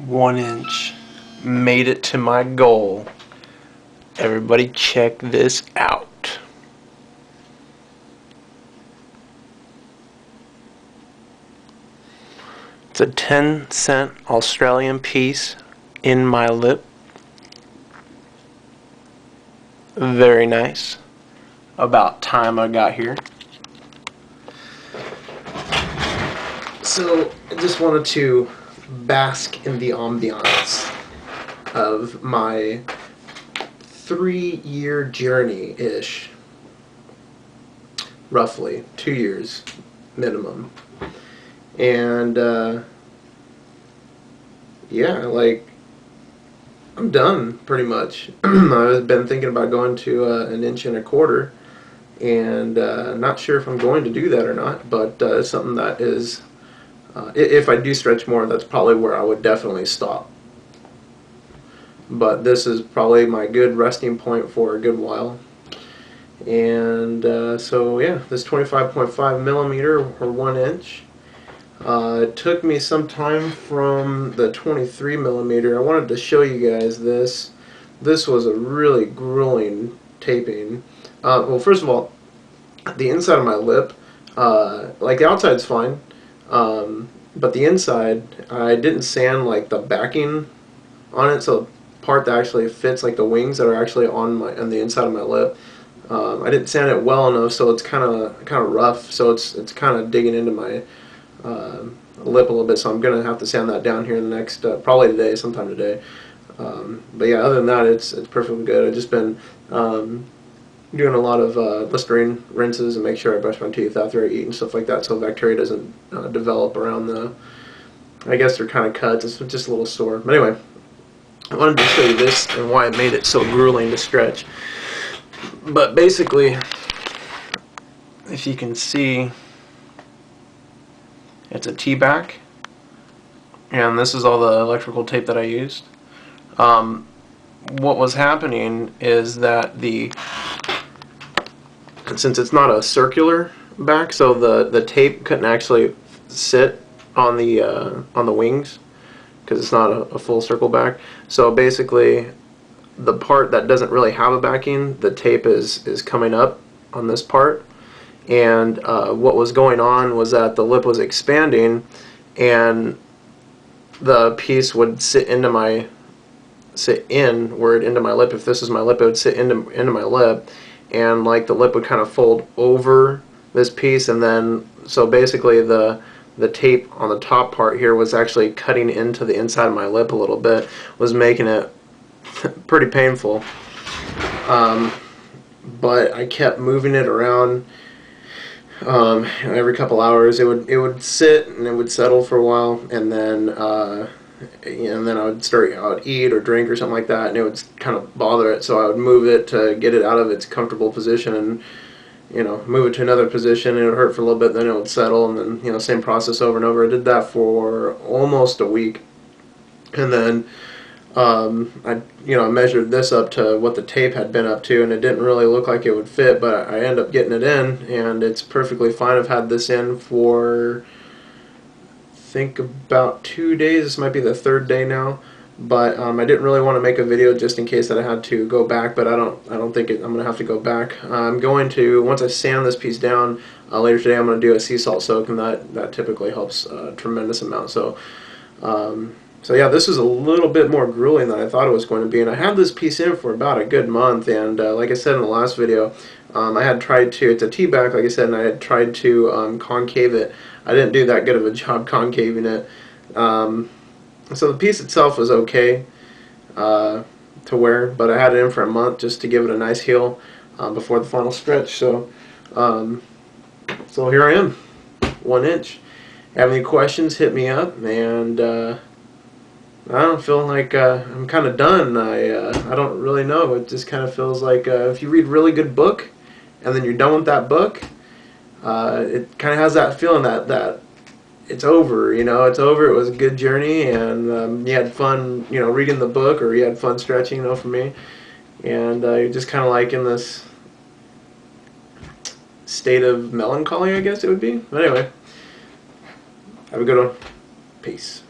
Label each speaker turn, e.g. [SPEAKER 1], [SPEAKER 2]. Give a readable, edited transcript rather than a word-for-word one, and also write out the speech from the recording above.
[SPEAKER 1] 1 inch. Made it to my goal. Everybody check this out. It's a 10-cent Australian piece in my lip. Very nice. About time I got here. So I just wanted to bask in the ambiance of my 3-year journey-ish. Roughly 2 years minimum. And yeah, like, I'm done pretty much. I've been thinking about going to 1.25 inches, and not sure if I'm going to do that or not, but it's something that is, if I do stretch more, that's probably where I would definitely stop. But this is probably my good resting point for a good while. And so yeah, this 25.5 millimeter or 1 inch. It took me some time from the 23 millimeter. I wanted to show you guys this. This was a really grueling taping. Well, first of all, the inside of my lip, like the outside's fine, but the inside, I didn't sand like the backing on it, so the part that actually fits, like the wings that are actually on the inside of my lip, I didn't sand it well enough, so it's kind of rough. So it's kind of digging into my lip a little bit, so I'm gonna have to sand that down here in the next probably today, sometime today. But yeah, other than that, it's perfectly good. I've just been doing a lot of Listerine rinses and make sure I brush my teeth after I eat and stuff like that, so bacteria doesn't develop around the. I guess they're kind of cuts. It's just a little sore. But anyway, I wanted to show you this and why it made it so grueling to stretch. But basically, if you can see, it's a T-back, and this is all the electrical tape that I used. What was happening is that since it's not a circular back, so the tape couldn't actually sit on the wings because it's not a full circle back. So basically, the part that doesn't really have a backing, the tape is coming up on this part. And what was going on was that the lip was expanding, and the piece would sit inward into my lip. If this is my lip, it would sit into my lip, and like the lip would kind of fold over this piece, and then so basically the tape on the top part here was actually cutting into the inside of my lip a little bit, was making it pretty painful. But I kept moving it around. Every couple hours it would sit and it would settle for a while, and then I would eat or drink or something like that, and it would kind of bother it, so I would move it to get it out of its comfortable position, and move it to another position, and it would hurt for a little bit, then it would settle, and then same process over and over. I did that for almost a week, and then I measured this up to what the tape had been up to, and it didn't really look like it would fit, but I ended up getting it in, and it's perfectly fine. I've had this in for, I think, about 2 days. This might be the 3rd day now, but I didn't really want to make a video just in case that I had to go back, but I don't think I'm going to have to go back. I'm going to, once I sand this piece down later today, I'm going to do a sea salt soak, and that typically helps a tremendous amount. So so yeah, this is a little bit more grueling than I thought it was going to be, and I had this piece in for about a good month, and like I said in the last video, I had tried to, it's a T-back, like I said, and I had tried to concave it. I didn't do that good of a job concaving it. So the piece itself was okay to wear, but I had it in for a month just to give it a nice heel before the final stretch. So so here I am, 1 inch. Have any questions, hit me up, and I don't feel like I'm kind of done. I don't really know. It just kind of feels like if you read a really good book and then you're done with that book, it kind of has that feeling that it's over. It's over. It was a good journey, and you had fun, reading the book, or you had fun stretching, for me. And you're just kind of like in this state of melancholy, I guess it would be. But anyway, have a good one. Peace.